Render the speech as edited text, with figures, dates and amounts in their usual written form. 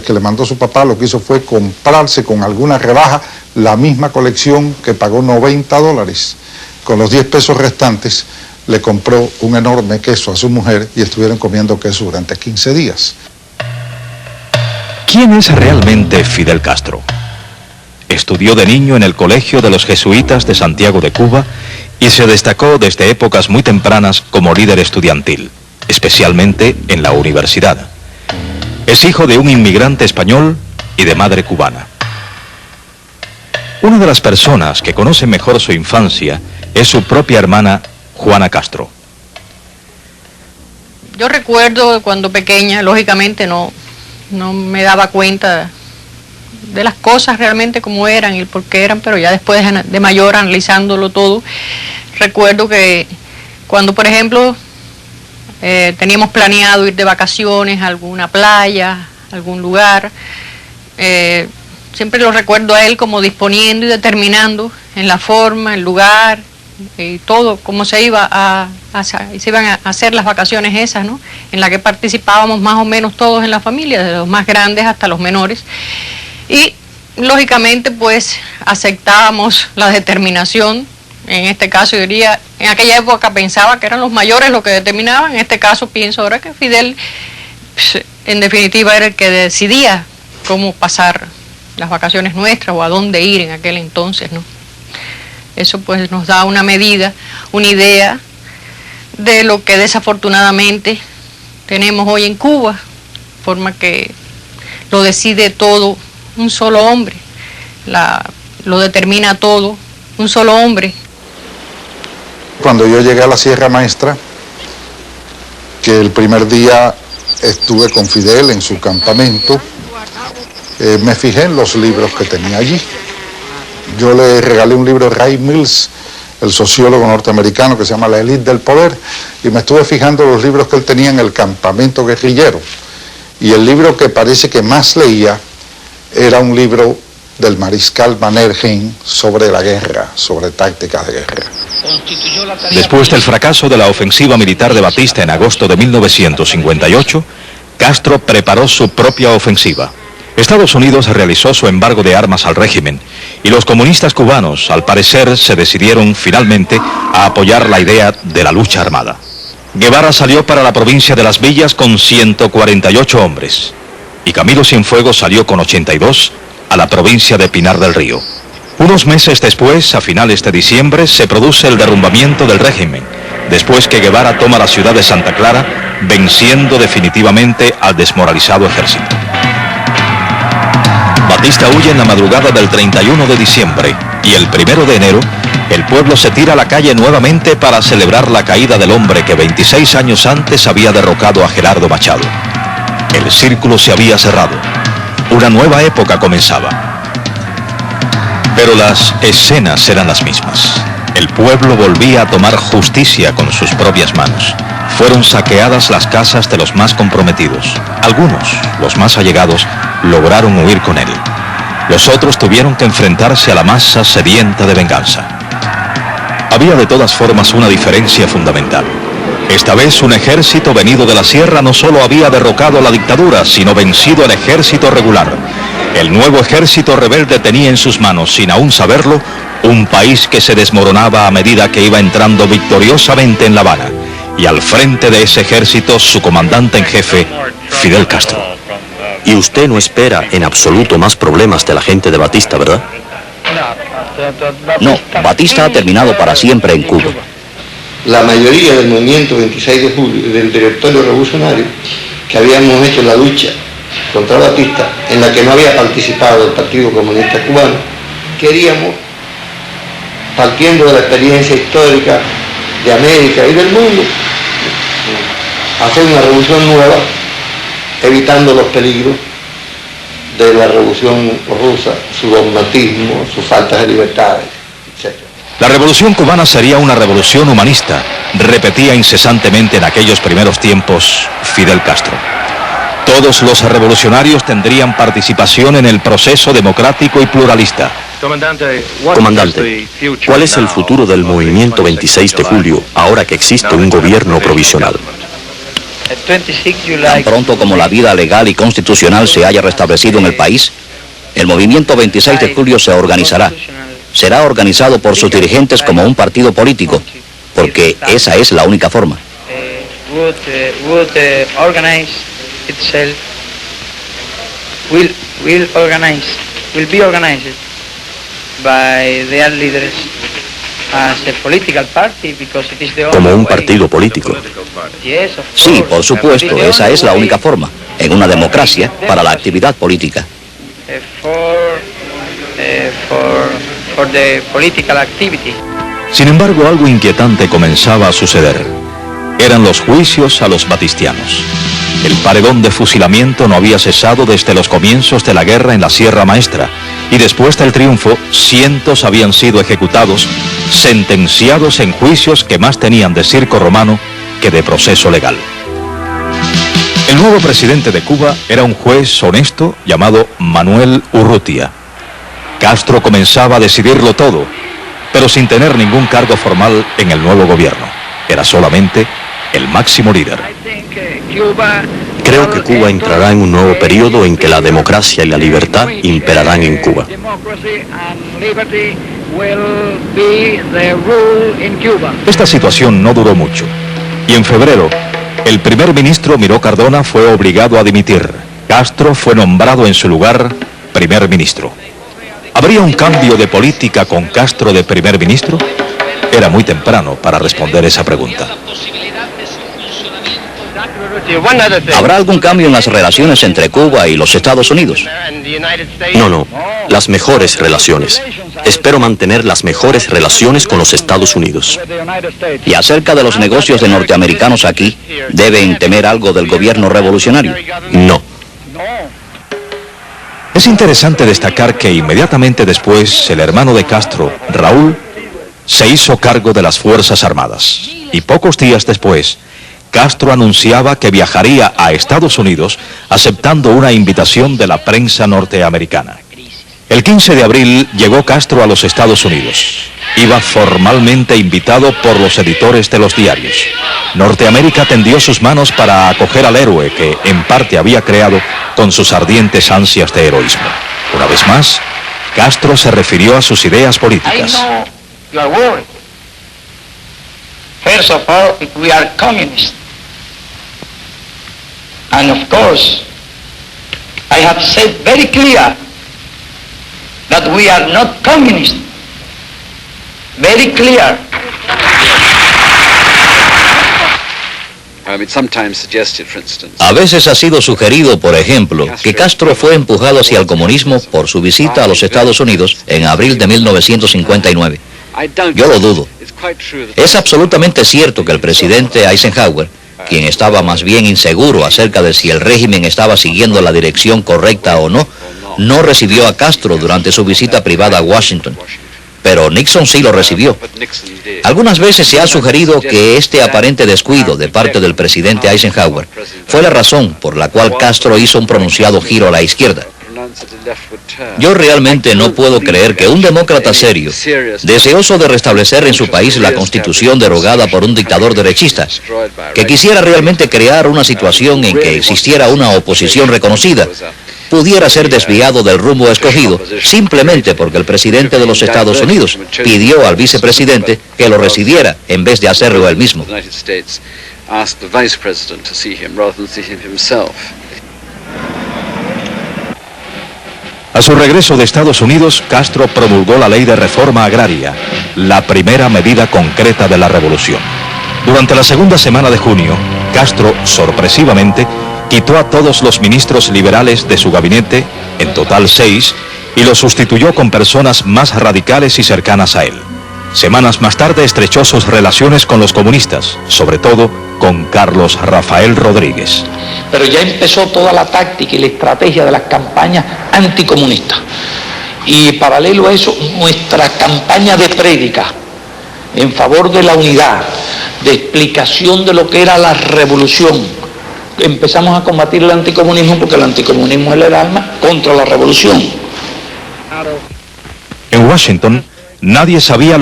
que le mandó su papá, lo que hizo fue comprarse con alguna rebaja la misma colección que pagó $90. Con los 10 pesos restantes le compró un enorme queso a su mujer y estuvieron comiendo queso durante 15 días. ¿Quién es realmente Fidel Castro? Estudió de niño en el Colegio de los Jesuitas de Santiago de Cuba y se destacó desde épocas muy tempranas como líder estudiantil, especialmente en la universidad. Es hijo de un inmigrante español y de madre cubana. Una de las personas que conoce mejor su infancia es su propia hermana, Juana Castro. Yo recuerdo cuando pequeña, lógicamente no me daba cuenta de las cosas realmente como eran y el por qué eran, pero ya después de mayor, analizándolo todo, recuerdo que cuando, por ejemplo, teníamos planeado ir de vacaciones a alguna playa, a algún lugar, siempre lo recuerdo a él como disponiendo y determinando en la forma, el lugar y todo, cómo se iban a hacer las vacaciones esas, ¿no? En la que participábamos más o menos todos en la familia, desde los más grandes hasta los menores. Y lógicamente pues aceptábamos la determinación. En este caso, yo diría, en aquella época pensaba que eran los mayores los que determinaban, en este caso pienso ahora que Fidel, pues, en definitiva, era el que decidía cómo pasar las vacaciones nuestras o a dónde ir en aquel entonces, ¿no? Eso pues nos da una medida, una idea de lo que desafortunadamente tenemos hoy en Cuba, de forma que lo decide todo un solo hombre, lo determina todo un solo hombre. Cuando yo llegué a la Sierra Maestra, que el primer día estuve con Fidel en su campamento, me fijé en los libros que tenía allí. Yo le regalé un libro de Ray Mills, el sociólogo norteamericano, que se llama La élite del poder, y me estuve fijando en los libros que él tenía en el campamento guerrillero. Y el libro que parece que más leía era un libro del mariscal Mannerheim sobre la guerra, sobre tácticas de guerra. Después del fracaso de la ofensiva militar de Batista en agosto de 1958, Castro preparó su propia ofensiva. Estados Unidos realizó su embargo de armas al régimen y los comunistas cubanos, al parecer, se decidieron finalmente a apoyar la idea de la lucha armada. Guevara salió para la provincia de Las Villas con 148 hombres y Camilo Cienfuegos salió con 82 a la provincia de Pinar del Río. Unos meses después, a finales de diciembre, se produce el derrumbamiento del régimen, después que Guevara toma la ciudad de Santa Clara, venciendo definitivamente al desmoralizado ejército. Batista huye en la madrugada del 31 de diciembre y el 1 de enero, el pueblo se tira a la calle nuevamente para celebrar la caída del hombre que 26 años antes había derrocado a Gerardo Machado. El círculo se había cerrado. Una nueva época comenzaba. Pero las escenas eran las mismas. El pueblo volvía a tomar justicia con sus propias manos. Fueron saqueadas las casas de los más comprometidos. Algunos, los más allegados, lograron huir con él. Los otros tuvieron que enfrentarse a la masa sedienta de venganza. Había de todas formas una diferencia fundamental. Esta vez un ejército venido de la sierra no solo había derrocado la dictadura, sino vencido al ejército regular. El nuevo ejército rebelde tenía en sus manos, sin aún saberlo, un país que se desmoronaba a medida que iba entrando victoriosamente en La Habana. Y al frente de ese ejército, su comandante en jefe, Fidel Castro. Y usted no espera en absoluto más problemas de la gente de Batista, ¿verdad? No, Batista ha terminado para siempre en Cuba. La mayoría del movimiento 26 de julio, del directorio revolucionario, que habíamos hecho la lucha contra Batista, en la que no había participado el Partido Comunista Cubano, queríamos, partiendo de la experiencia histórica de América y del mundo, hacer una revolución nueva, evitando los peligros de la revolución rusa, su dogmatismo, sus faltas de libertades, etc. La revolución cubana sería una revolución humanista, repetía incesantemente en aquellos primeros tiempos Fidel Castro. Todos los revolucionarios tendrían participación en el proceso democrático y pluralista. Comandante, ¿cuál es el futuro del movimiento 26 de julio ahora que existe un gobierno provisional? Tan pronto como la vida legal y constitucional se haya restablecido en el país, el movimiento 26 de julio se organizará. Será organizado por sus dirigentes como un partido político, porque esa es la única forma. Como un partido político. Sí, por supuesto, esa es la única forma, en una democracia, para la actividad política. Sin embargo, algo inquietante comenzaba a suceder. Eran los juicios a los batistianos. El paredón de fusilamiento no había cesado desde los comienzos de la guerra en la Sierra Maestra, y después del triunfo, cientos habían sido ejecutados, sentenciados en juicios que más tenían de circo romano que de proceso legal. El nuevo presidente de Cuba era un juez honesto llamado Manuel Urrutia. Castro comenzaba a decidirlo todo, pero sin tener ningún cargo formal en el nuevo gobierno. Era solamente el máximo líder. Creo que Cuba entrará en un nuevo periodo en que la democracia y la libertad imperarán en Cuba. Esta situación no duró mucho, y en febrero, el primer ministro Miró Cardona fue obligado a dimitir. Castro fue nombrado en su lugar primer ministro. ¿Habría un cambio de política con Castro de primer ministro? Era muy temprano para responder esa pregunta. ¿Habrá algún cambio en las relaciones entre Cuba y los Estados Unidos? No, las mejores relaciones. Espero mantener las mejores relaciones con los Estados Unidos. Y acerca de los negocios de norteamericanos aquí, ¿deben temer algo del gobierno revolucionario? No. Es interesante destacar que inmediatamente después el hermano de Castro, Raúl, se hizo cargo de las Fuerzas Armadas. Y pocos días después, Castro anunciaba que viajaría a Estados Unidos aceptando una invitación de la prensa norteamericana. El 15 de abril llegó Castro a los Estados Unidos. Iba formalmente invitado por los editores de los diarios. Norteamérica tendió sus manos para acoger al héroe que en parte había creado con sus ardientes ansias de heroísmo. Una vez más, Castro se refirió a sus ideas políticas. First of all, we are communists. And of course, I have said very clear that we are not communists. Very clear. A veces ha sido sugerido, por ejemplo, que Castro fue empujado hacia el comunismo por su visita a los Estados Unidos en abril de 1959. Yo lo dudo. Es absolutamente cierto que el presidente Eisenhower, quien estaba más bien inseguro acerca de si el régimen estaba siguiendo la dirección correcta o no, no recibió a Castro durante su visita privada a Washington. Pero Nixon sí lo recibió. Algunas veces se ha sugerido que este aparente descuido de parte del presidente Eisenhower fue la razón por la cual Castro hizo un pronunciado giro a la izquierda. Yo realmente no puedo creer que un demócrata serio, deseoso de restablecer en su país la constitución derogada por un dictador derechista, que quisiera realmente crear una situación en que existiera una oposición reconocida, pudiera ser desviado del rumbo escogido simplemente porque el presidente de los Estados Unidos pidió al vicepresidente que lo recibiera en vez de hacerlo él mismo. A su regreso de Estados Unidos, Castro promulgó la ley de reforma agraria, la primera medida concreta de la revolución. Durante la segunda semana de junio, Castro, sorpresivamente, quitó a todos los ministros liberales de su gabinete, en total 6, y los sustituyó con personas más radicales y cercanas a él. Semanas más tarde estrechó sus relaciones con los comunistas, sobre todo con Carlos Rafael Rodríguez. Pero ya empezó toda la táctica y la estrategia de las campañas anticomunistas. Y paralelo a eso, nuestra campaña de prédica en favor de la unidad, de explicación de lo que era la revolución. Empezamos a combatir el anticomunismo porque el anticomunismo es el arma contra la revolución. En Washington, nadie sabía lo